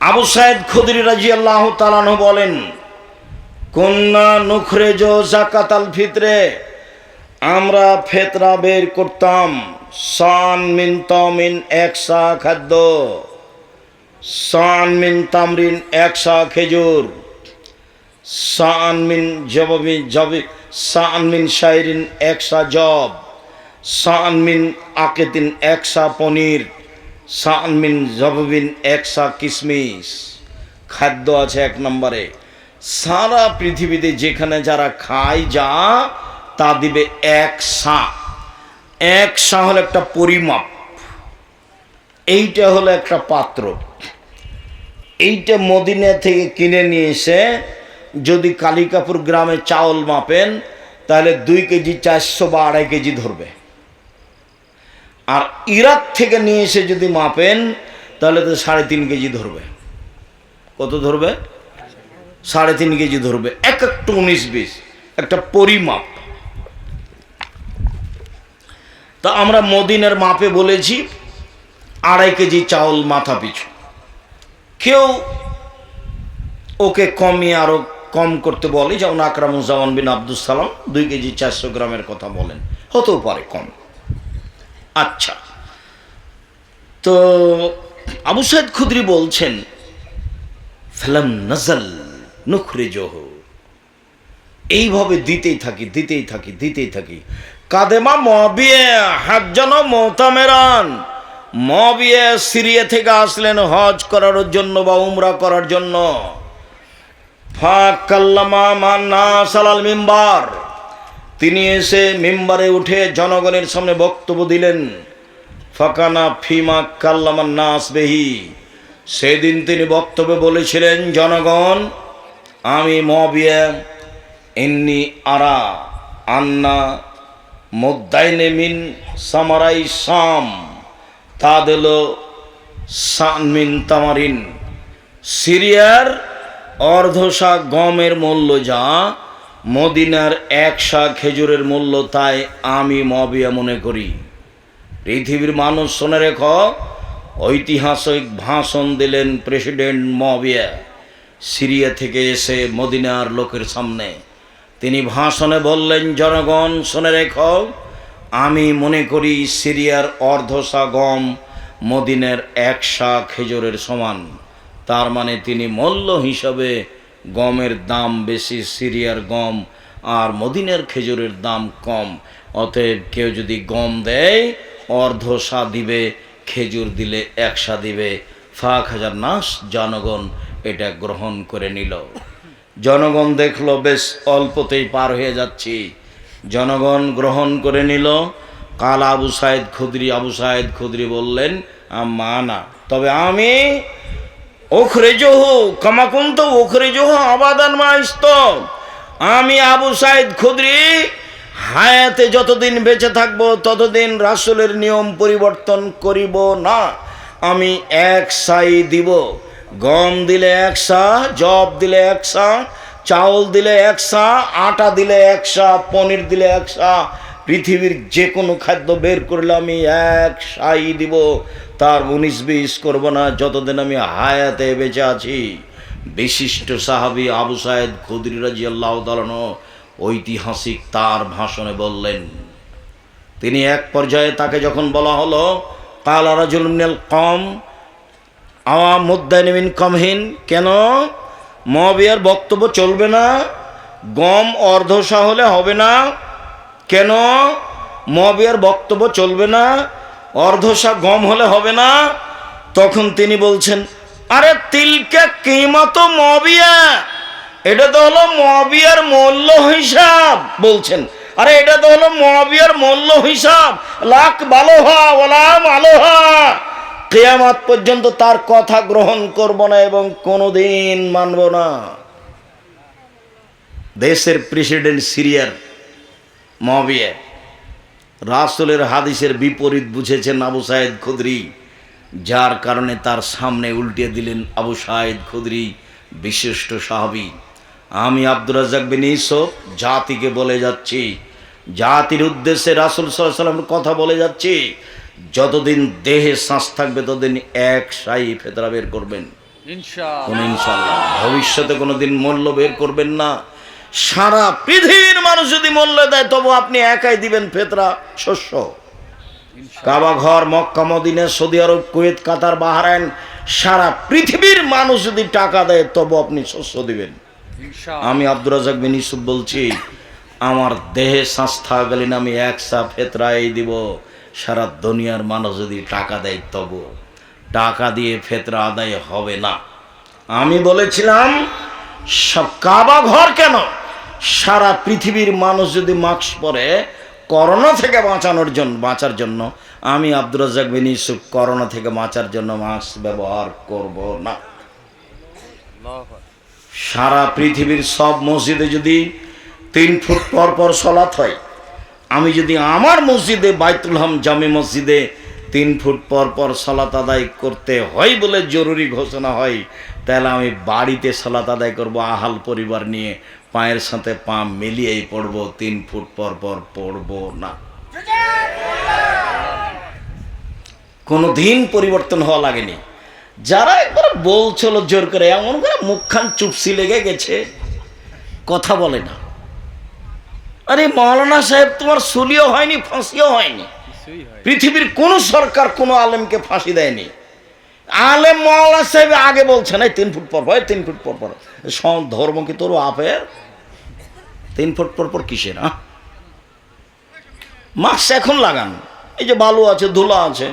আবু সাইদ খুদরি রাদিয়াল্লাহু তাআলা আনহু বলেন, কুন্না নুখরিজু যাকাতাল ফিতরে, আমরা ফিতরা বের করতাম সান মিন তামিন, একসা খাদ্য, সান মিন তামরিন, একসা খেজুর, সান মিন জববি জবি, সান মিন শাইরিন, একসা জব, সান মিন আকিতিন, একসা পনির, সান মিন জববিন, একসা কিশমিশ। খাদ্য আছে এক নম্বরে। সারা পৃথিবীতে যেখানে যারা খায় যা তা দিবে এক সা। এক সা হলো একটা পরিমাপ, এইটা হলো একটা পাত্র। এইটা মদিনা থেকে কিনে নিয়ে এসে যদি কালিকাপুর গ্রামে চাউল মাপেন তাহলে 2 কেজি 400 বা 2.5 কেজি ধরবে। আর ইরাক থেকে নিয়ে এসে যদি মাপেন তাহলে তো 3.5 কেজি ধরবে। কত ধরবে? 3.5 কেজি ধরবে। এক একটা 19-20 একটা পরিমাপ। তা আমরা মদিনার মাপে বলেছি 2.5 কেজি চাউল মাথা পিছু। কেউ ওকে কমিয়ে আরো কম করতে বলে, যেমন আকরামুজ্জামান বিন আব্দুস সালাম 2 কেজি 400 গ্রামের কথা বলেন, হতেও পারে কম। আচ্ছা, তো আবু সাইদ খুদরি বলছেন, ফালাম নাজাল নুখরিজুহু, এইভাবে দিতেই থাকি। কাদেমা মুআবিয়া হাজ্জান মুতামিরান, মুআবিয়া সিরিয়া থেকে আসলেন হজ করার জন্য বা উমরা করার জন্য। ফাকাল্লামা মান নাস আলাল মিম্বার, তিনি এসে মিম্বারে উঠে জনগণের সামনে বক্তব্য দিলেন। ফাকানা ফিমা কাল্লামান নাস বেহি, সেদিন তিনি বক্তব্যে বলেছিলেন, জনগণ, আমি মুআবিয়া ইন্নি আরা আন্না মুদাইনে মিন সামারাই শাম তাদেল সান মিন তামারিন, সিরিয়ার অর্ধশা গমের মূল্য যা মদিনার 1 শা খেজুরের মূল্য তাই আমি মুআবিয়া মনে করি। পৃথিবীর মানুষ শুনে রেখো, ঐতিহাসিক ভাষণ দিলেন প্রেসিডেন্ট মুআবিয়া সিরিয়া থেকে এসে মদিনার লোকের সামনে। তিনি ভাষণে বললেন, জনগণ শুনে রেখো, আমি মনে করি সিরিয়ার অর্ধশা গম মদিনার 1 শা খেজুরের সমান। তার মানে তিনি মূল্য হিসাবে গমের দাম বেশি, সিরিয়ার গম, আর মদিনার খেজুরের দাম কম। অতএব কেউ যদি গম দেয় অর্ধশা দিবে, খেজুর দিলে 1 শা দিবে। ফাখাজার নাস, জনগণ এটা গ্রহণ করে নিল। জনগণ দেখলো বেশ অল্পতেই পার হয়ে যাচ্ছি, জনগণ গ্রহণ করে নিল। কাল আবু সাইদ খুদরি বললেন, মানা, তবে আমি উখরিজুহু কামা কুনতু উখরিজুহু আবাদান মা ইসত, আমি আবু সাইদ খুদরি হায়াতে যতদিন বেঁচে থাকবো ততদিন রাসূলের নিয়ম পরিবর্তন করিব না। আমি 1 সাই দিব। গম দিলে 1 শা, জব দিলে 1 শা, চাউল দিলে 1 শা, আটা দিলে 1 শা, পনির দিলে 1 শা। পৃথিবীর যে কোনো খাদ্য বের করলে আমি 1 শাই দিব, তার 19-20 করব না যতদিন আমি হায়াতে বেঁচে আছি। বিশিষ্ট সাহাবী আবু সাইদ খুদরি রাদিয়াল্লাহু তাআলা ঐতিহাসিক তার ভাষণে বললেন। তিনি এক পর্যায়ে তাকে যখন বলা হলো, কালা রাজুলুন মিনাল কওম আওয়া মুদাইনে মিন কামহিন, কেন মুআবিয়ার বক্তব্য চলবে না? গম অর্ধশা হলে হবে না? কেন মুআবিয়ার বক্তব্য চলবে না? অর্ধশা গম হলে হবে না? তখন তিনি বলছেন, আরে তিলকা কিমাত মুআবিয়া, এটা তো হলো মুআবিয়ার মূল্য হিসাব। বলছেন, আরে এটা তো হলো মুআবিয়ার মূল্য হিসাব, লাক বালোহা ওয়ালা মালোহা, কিয়ামত পর্যন্ত তার কথা গ্রহণ করব না এবং কোনোদিন মানব না। দেশের প্রেসিডেন্ট সিরিয়ার মুআবিয়া, রাসূলের হাদিসের বিপরীত বুঝেছেন আবু সাইদ খুদরি, যার কারণে তার সামনে উল্টে দিলেন আবু সাইদ খুদরি, বিশিষ্ট সাহাবী। আমি আব্দুর রাজ্জাক বিন ইউসুফ জাতিকে বলে যাচ্ছি, জাতির উদ্দেশ্যে রাসূল সাল্লাল্লাহু আলাইহি ওয়াসাল্লামের কথা বলে যাচ্ছি, যতদিন দেহে শ্বাস থাকবে ততদিন 1 শাই ফিতরা বের করবেন। কোন ইনশাআল্লাহ। ভবিষ্যতে কোনোদিন মূল্য বের করবেন না। সারা পৃথিবীর মানুষ যদি মূল্য দেয় তবু আপনি একাই দিবেন ফেতরা শস্য। কাবা ঘর, মক্কা, মদিনা, সৌদি আরব, কুয়েত, কাতার, বাহরাইন, সারা পৃথিবীর মানুষ যদি টাকা দেয় তবু আপনি শস্য দিবেন। আমি আব্দুর রাজ্জাক বিন ইউসুফ বলছি, আমার দেহে শ্বাস থাকাকালীন আমি একসা ফেতরাই দিব। সারা দুনিয়ার মানুষ যদি টাকা দেয় তবু টাকা দিয়ে ফেতরা আদায় হবে না। আমি বলেছিলাম সব কাবা ঘর কেন, সারা পৃথিবীর মানুষ যদি মাস্ক পরে করোনা থেকে বাঁচার জন্য আমি আব্দুর রাজ্জাক বিন ইউসুফ করোনা থেকে বাঁচার জন্য মাস্ক ব্যবহার করব না। সারা পৃথিবীর সব মসজিদে যদি 3 ফুট পর পর সালাত হয়, আমি যদি আমার মসজিদে বাইতুল হাম জামে মসজিদে 3 ফুট পর পর সালাত আদায় করতে হয় বলে জরুরি ঘোষণা হয়, তাহলে আমি বাড়িতে সালাত আদায় করব আহাল পরিবার নিয়ে, পায়ের সাথে পা মিলিয়েই পড়ব, 3 ফুট পর পর পড়ব না। কোনো দিন পরিবর্তন হওয়া লাগেনি। যারা একবার বলছিল জোর করে, এমন করে মুখখান চুপসি লেগে গেছে, কথা বলে না। আরে মাওলানা সাহেব, তোমার সুলিও হয়নি, ফাঁসিও হয়নি। পৃথিবীর কোন সরকার কোন আলেমকে ফাঁসি দেয়নি। আলেম মাওলানা সাহেব আগে বলছেন এই 3 ফুট পর পর, 3 ফুট পর পর। ধর্ম কি তোর আপের 3 ফুট পর পর কিসের? মাস্ক এখন লাগান, এই যে বালু আছে, ধুলা আছে,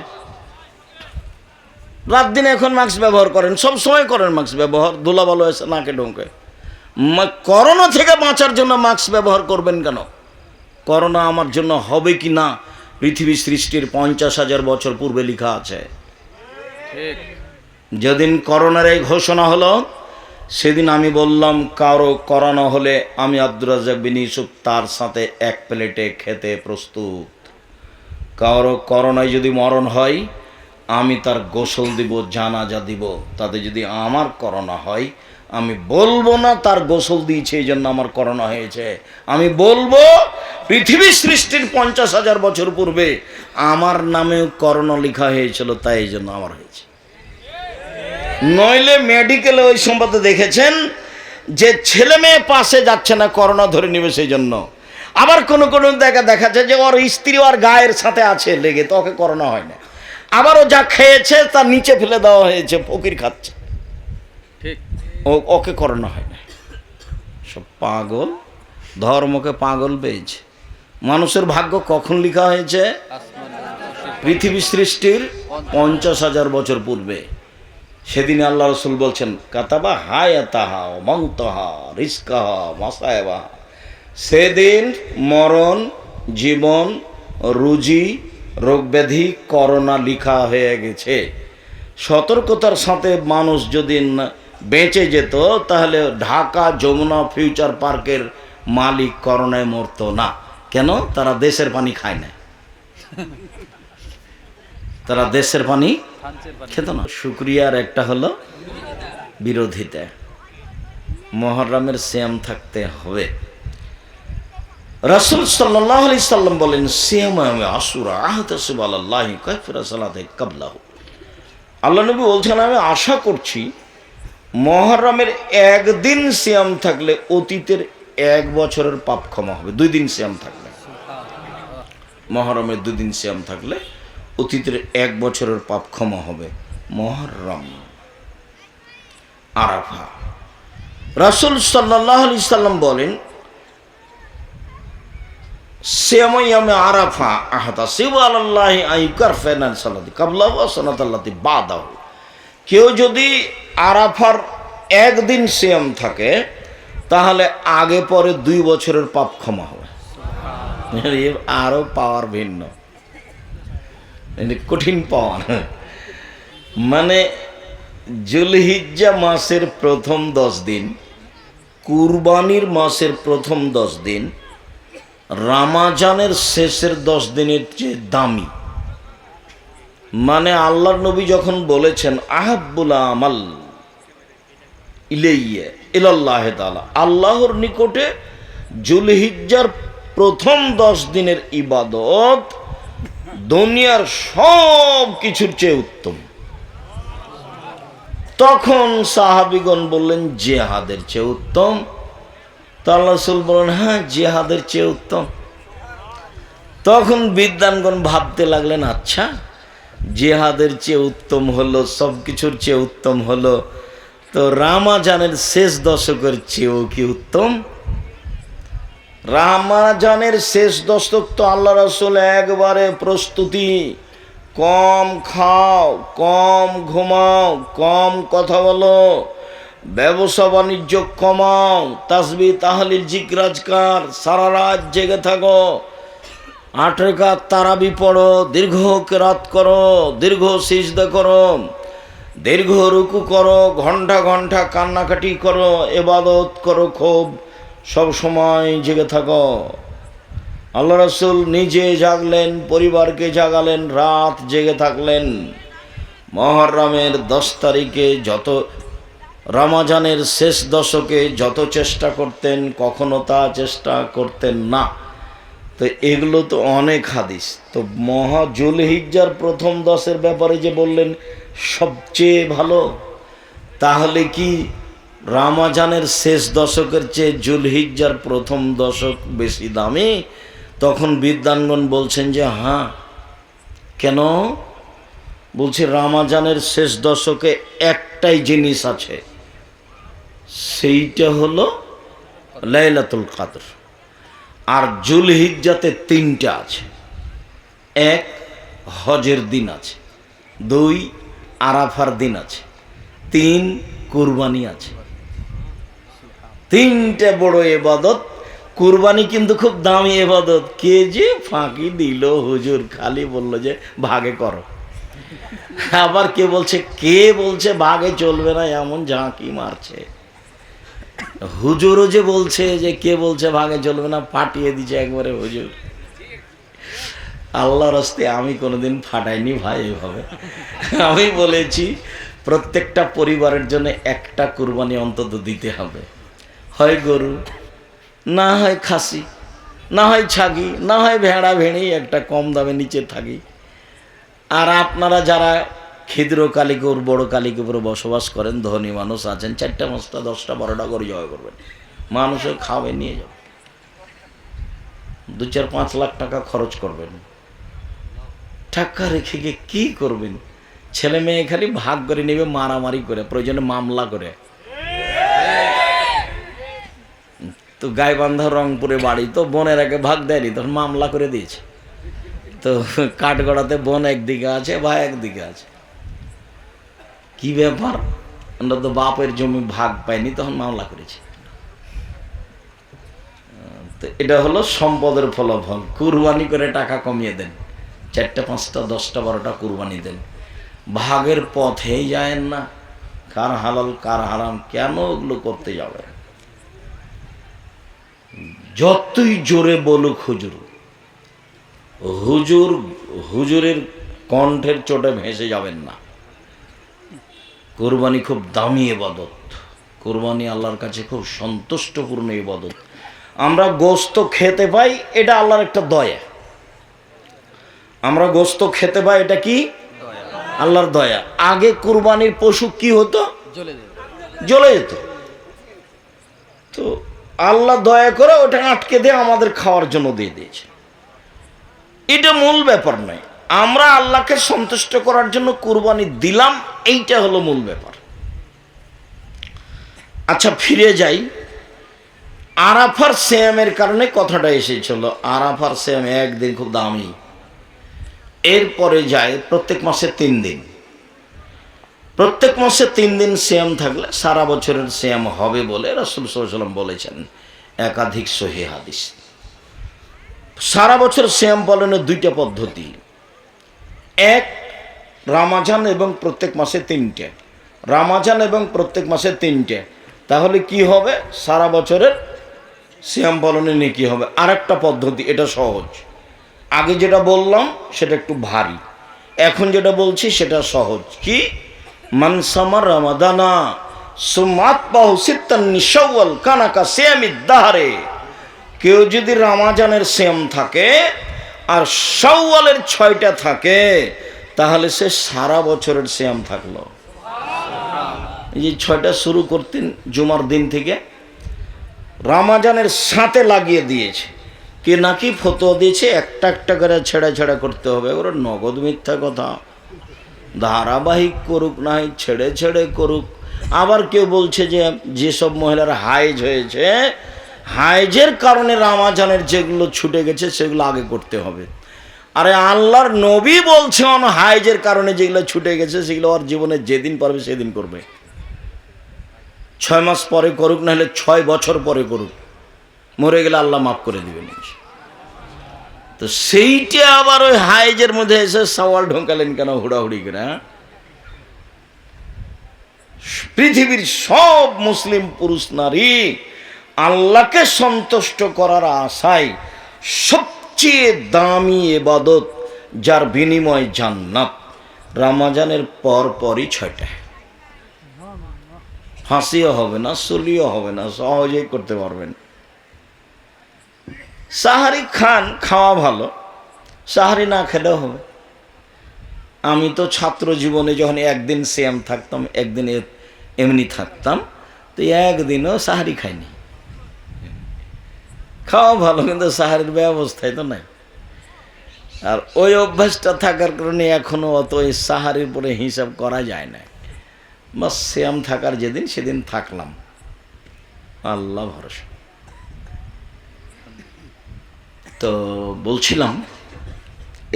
রাত দিন এখন মাস্ক ব্যবহার করেন, সব সময় করেন মাস্ক ব্যবহার, ধুলা বালু আছে নাকে ঢোকে। করোনা থেকে বাঁচার জন্য মাস্ক ব্যবহার করবেন কেন? করোনা আমার জন্য হবে কি না পৃথিবী সৃষ্টির 50,000 বছর পূর্বে লেখা আছে। যেদিন করোনার এই ঘোষণা হলো সেদিন আমি বললাম, কারো করোনা হলে আমি আব্দুর রাজ্জাক বিন ইউসুফ তার সাথে এক প্লেটে খেতে প্রস্তুত। কারো করোনায় যদি মরণ হয় আমি তার গোসল দিব, জানাজা দিব। তাতে যদি আমার করোনা হয় আমি বলবো না তার গোসল দিয়েছে এই জন্য আমার করোনা হয়েছে, আমি বলবো পৃথিবী সৃষ্টির 50,000 বছর পূর্বে আমার নামেও করোনা লেখা হয়েছিল, তাই এই জন্য আমার হয়েছে। নইলে মেডিকেলে ওই সম্পর্কে দেখেছেন যে ছেলে মেয়ে পাশে যাচ্ছে না, করোনা ধরে নেবে সেই জন্য। আবার কোনো কোনো দেখা যাচ্ছে যে ওর স্ত্রী ওর গায়ের সাথে আছে লেগে, তো ওকে করোনা হয় না। আবার ও যা খেয়েছে তার নিচে ফেলে দেওয়া হয়েছে, ফকির খাচ্ছে, ওকে করোনা হয় না। সব পাগল, ধর্মকে পাগল পেয়েছে। মানুষের ভাগ্য কখন লেখা হয়েছে? পৃথিবী সৃষ্টির 50,000 বছর পূর্বে। সেদিন আল্লাহ রসুল বলছেন, কাতাবা হায়াতাহা মৌতাহা রিজকাহা মাসায়বাহা। সেদিন মরণ, জীবন, রুজি, রোগ ব্যাধি, করোনা লেখা হয়ে গেছে। সতর্কতার সাথে মানুষ যদি বেঁচে যেত তাহলে ঢাকা যমুনা ফিউচার পার্কের মালিক করোনায় মরতো না। কেন? তারা দেশের পানি খায় না, তারা দেশের পানি খেত না। শুকরিয়ার একটা হলো বিরোধিতা। মুহররমের সিয়াম থাকতে হবে। রাসূল সাল্লাল্লাহু আলাইহি সাল্লাম বলেন, সিয়ামে আশুরা আহতাসিবু আলাল্লাহি কাফিরা সালাতে ক্বাবলাহু। আল্লাহ নবী বলছেন, আমি আশা করছি মুহররমের একদিন সিয়াম থাকলে অতীতের 1 বছরের পাপ ক্ষমা হবে। 2 দিন সিয়াম থাকলে, মুহররমের 2 দিন সিয়াম থাকলে অতীতের 1 বছরের পাপ ক্ষমা হবে। মুহররম, আরাফা। রাসূল সাল্লাল্লাহু আলাইহি সাল্লাম বলেন, সিয়ামে আরাফা আহতাসিবু আলাল্লাহি আইকারফানা সালাতি ক্বাবলাহু ওয়া সানাতাল্লাতি বাদাহু। কেউ যদি আরাফার একদিন সিয়াম থাকে তাহলে আগে পরে 2 বছরের পাপ ক্ষমা হবে। আরো পাওয়ার ভিন্ন, কঠিন পাওয়ার। মানে জুলহিজ্জা মাসের প্রথম 10 দিন, কুরবানির মাসের প্রথম 10 দিন, রামাজানের শেষের 10 দিনের চেয়ে দামি। মানে আল্লাহর নবী যখন বলেছেন আহাব্বুল আমাল ইলাইয়া ইলাল্লাহি তাআলা, আল্লাহর নিকটে জুলহিজ্জার প্রথম 10 দিনের ইবাদত দুনিয়ার সব কিছুর চেয়ে উত্তম। তখন সাহাবীগণ বললেন জিহাদের চেয়ে উত্তম। তো আল্লাহ রাসূল বললেন হ্যাঁ জিহাদের চেয়ে উত্তম। তখন বিদ্বানগণ ভাবতে লাগলেন আচ্ছা জিহাদের চেয়ে উত্তম হলো, সব কিছুর চেয়ে উত্তম হলো, তো রামাজানের শেষ দশকের চেয়েও কি উত্তম? রামাজানের শেষ দশক তো আল্লাহ রাসূল একবারে প্রস্তুতি, কম খাও, কম ঘুমাও, কম কথা বলো, ব্যবসা বাণিজ্য কমাও, তাসবিহ তাহলিল জিকির আজকার, সারা রাত জেগে থাকো, 8 রাকাত তারাবি পড়ো, দীর্ঘ কেরাত করো, দীর্ঘ সিজদা করো, দীর্ঘ রুকু করো, ঘন্টা ঘন্টা কান্নাকাটি করো, ইবাদত করো, খুব সব সময় জেগে থাকো। আল্লাহ রাসূল নিজে জাগলেন, পরিবারকে জাগালেন, রাত জেগে থাকলেন। মুহররমের 10 তারিখে যত, রমজানের শেষ দশকে যত চেষ্টা করতেন কখনো তা চেষ্টা করতেন না। তো এগুলো তো অনেক হাদিস। তো জুলহিজ্জার প্রথম 10-এর ব্যাপারে যে বললেন সবচেয়ে ভালো, তাহলে কি রমজানের শেষ দশকের চেয়ে জুলহিজ্জার প্রথম দশক বেশি দামি? তখন বিদ্বানগণ বলছেন যে হ্যাঁ। কেন? বলছে রমজানের শেষ দশকে একটাই জিনিস আছে, সেইটা হলো লাইলাতুল কদর। আর জুলহিজ্জাতে 3টা আছে। 1 হজের দিন আছে, 2 আরাফার দিন আছে, 3 কুরবানি আছে। 3টে বড় ইবাদত। কুরবানি কিন্তু খুব দামি ইবাদত। কে যে ফাঁকি দিল হুজুর, খালি বলল যে ভাগে করো। আবার কে বলছে ভাগে চলবে না, এমন ঝাঁকি মারছে। হুজুরও যে বলছে যে কে বলছে ভাগে চলবে না, ফাটিয়ে দিচ্ছে একবারে হুজুর। আল্লাহর রাস্তে আমি কোনোদিন ফাটাইনি ভাই এভাবে। আমি বলেছি প্রত্যেকটা পরিবারের জন্য একটা কুরবানি অন্তত দিতে হবে, হয় গরু, না হয় খাসি, না হয় ছাগি, না হয় ভেড়া ভেড়ি, একটা কম দামে নিচে থাকি। আর আপনারা যারা ক্ষুদ্র কালিকুর বড় কালিকুপুরে বসবাস করেন, ধনী মানুষ আছেন, 4টা 5টা 10টা 12টা করে জয় করবেন, মানুষের খাওয়াবে নিয়ে যাবেন, 2-4-5 লাখ টাকা খরচ করবেন। টাকা রেখে গিয়ে কী করবেন? ছেলে মেয়ে খালি ভাগ করে নেবে, মারামারি করে, প্রয়োজনে মামলা করে। তো গাইবান্ধা রংপুরে বাড়ি, তো বোনের আগে ভাগ দেয়নি, তখন মামলা করে দিয়েছে। তো কাঠগড়াতে বোন একদিকে আছে, ভাই একদিকে আছে। কি ব্যাপার, আমরা তো বাপের জমি ভাগ পাইনি, তখন মামলা করেছি। তো এটা হলো সম্পদের ফলাফল। কুরবানি করে টাকা কমিয়ে দেন, 4টা 5টা 10টা 12টা কুরবানি দেন, ভাগের পথেই যায় না। কার হালাল কার হারাম, কেন ওগুলো করতে যাবে? যতই জোরে বলুক হুজুরের কণ্ঠের চোটে ভেসে যাবেন না। কুরবানি খুব দামি ইবাদত। কুরবানি আল্লাহর কাছে খুব সন্তুষ্টপূর্ণ ইবাদত। আমরা গোশত খেতে পাই, এটা আল্লাহর একটা দয়া। আমরা গোশত খেতে পাই, এটা কি? আল্লাহর দয়া। আগে কুরবানির পশু কি হতো? জ্বলে যেত। তো আল্লাহ দয়া করে ওটা আটকে দিয়ে আমাদের খাওয়ার জন্য দিয়ে দিয়েছে। এটা মূল ব্যাপার নয়। আমরা আল্লাহকে সন্তুষ্ট করার জন্য কুরবানি দিলাম, এইটা হলো মূল ব্যাপার। আচ্ছা ফিরে যাই, আরাফার সিয়ামের কারণে কথাটা এসেছিল। আরাফার সিয়াম একদিন খুব দামি। এরপরে যায় প্রত্যেক মাসে 3 দিন। প্রত্যেক মাসে 3 দিন সিয়াম থাকলে সারা বছরের সিয়াম হবে বলে রাসূল সাল্লাল্লাহু আলাইহি ওয়াসাল্লাম বলেছেন, একাধিক সহিহ হাদিস। সারা বছর সিয়াম পালনের 2টা পদ্ধতি। 1 রমজান এবং প্রত্যেক মাসে 3টে, রমজান এবং প্রত্যেক মাসে 3টে। তাহলে কি হবে? সারা বছরের সিয়াম পালনে নেকি হবে। আরেকটা পদ্ধতি, এটা সহজ। আগে যেটা বললাম সেটা একটু ভারী, এখন যেটা বলছি সেটা সহজ। কি? মান সামা রমাদানা সুমাতবাহু সিত্তান মিন শাওয়াল কানাকা সিয়ামিদ দাহরে। কেউ যদি রমজানের সিয়াম থাকে আর শাওয়ালের 6টা থাকে, তাহলে সে সারা বছরের সিয়াম থাকলো। এই যে 6টা শুরু করতেন জুমার দিন থেকে, রমজানের সাথে লাগিয়ে দিয়েছে। কে নাকি ফতোয়া দিয়েছে একটা একটা করে ছেড়া ছেড়া করতে হবে। ওরা নগদ মিথ্যা কথা, ধারাবাহিক করুক নাই ছেড়ে ছেড়ে করুক। আবার কেউ বলছে যে যেসব মহিলার হাইজ হয়েছে, হাইজের কারণে রমজানের যেগুলো ছুটে গেছে সেগুলো আগে করতে হবে। আরে আল্লাহর নবী বলছে হাইজের কারণে যেগুলো ছুটে গেছে সেগুলো ওর জীবনে যেদিন পারবে সেদিন করবে। 6 মাস পরে করুক, না হলে 6 বছর পরে করুক, মরে গেলে আল্লাহ মাফ করে দিবেন। তো সেইটা আবার ওই হাইজের মধ্যে এসে সওয়াল ঢোকালেন কেন হুড়াহুড়ি করে? পৃথিবীর সব মুসলিম পুরুষ নারী আল্লাহকে সন্তুষ্ট করার আশায় সবচেয়ে দামি ইবাদত, যার বিনিময় জান্নাত, রমজানের পর পরই 6টা। ফাঁসিও হবে না, চুলিও হবে না, সহজেই করতে পারবেন। সাহারি খান, খাওয়া ভালো, সাহারি না খেলেও হবে। আমি তো ছাত্র জীবনে যখন একদিন সিয়াম থাকতাম, একদিন এমনি থাকতাম, তো একদিনও সাহারি খাইনি। খাওয়া ভালো, কিন্তু সাহারির ব্যবস্থাই তো নাই। আর ওই অভ্যাসটা থাকার কারণে এখনো অত ওই সাহারির পরে হিসাব করা যায় না। বাস সিয়াম থাকার যেদিন সেদিন থাকলাম, আল্লাহ ভরসা। তো বলছিলাম,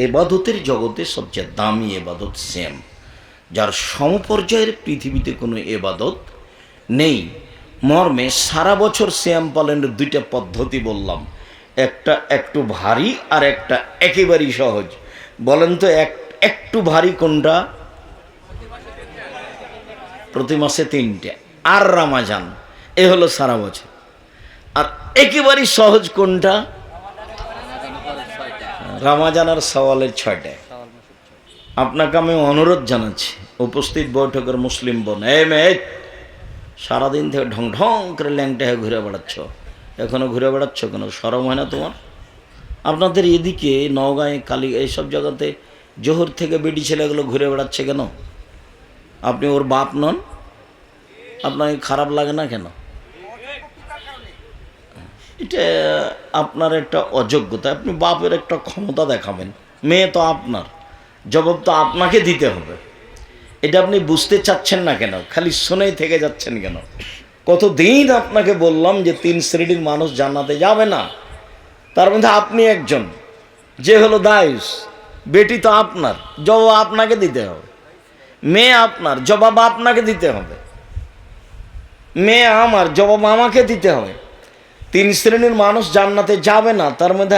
এবাদতের জগতে সবচেয়ে দামি এবাদত সিয়াম, যার সমপর্যায়ের পৃথিবীতে কোনো এবাদত নেই। মর্মে সারা বছর সিয়াম পালনের 2টা পদ্ধতি বললাম, একটা একটু ভারী আর একটা একেবারেই সহজ। বলেন তো একটু ভারী কোনটা? প্রতি মাসে 3টে, আর রমজান, এ হলো সারা বছর। আর একেবারেই সহজ কোনটা? রমজান আর সওয়ালের 6টা। আপনাকে আমি অনুরোধ জানাচ্ছি, উপস্থিত বৈঠকের মুসলিম বোন, সারাদিন থেকে ঢং ঢং করে ল্যাংটা হয়ে ঘুরে বেড়াচ্ছ, এখনো ঘুরে বেড়াচ্ছ কেন? শরম হয় না তোমার? আপনাদের এদিকে নওগাঁয়, কালী, এইসব জায়গাতে জোহর থেকে বেডি ছেলেগুলো ঘুরে বেড়াচ্ছে কেন? আপনি ওর বাপ নন? আপনাকে খারাপ লাগে না কেন? এটা আপনার একটা অযোগ্যতা। আপনি বাপের একটা ক্ষমতা দেখাবেন, মেয়ে তো আপনার, জবাব তো আপনাকে দিতে হবে। এটা আপনি বুঝতে চাচ্ছেন না কেন? খালি শুনেই থেকে যাচ্ছেন কেন? কতদিন আপনাকে বললাম যে 3 শ্রেণীর মানুষ জান্নাতে যাবে না, তার মধ্যে আপনি একজন, যে হলো দায়ুস। বেটি তো আপনার, জবাব আপনাকে দিতে হবে। মেয়ে আপনার, জবাব আপনাকে দিতে হবে। মেয়ে আমার, জবাব আমাকে দিতে হবে। 3 শ্রেণীর মানুষ জান্নাতে যাবে না, তার মধ্যে